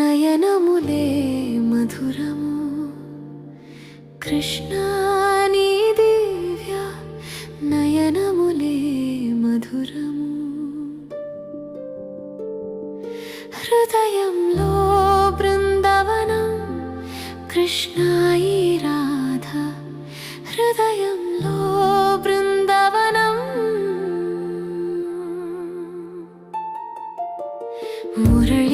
నయనములే మధురము కృష్ణా నీ దివ్య నయనములే మధురము హృదయంలో బృందావనం కృష్ణా ఈ రాధ హృదయంలో బృందావనం మురళి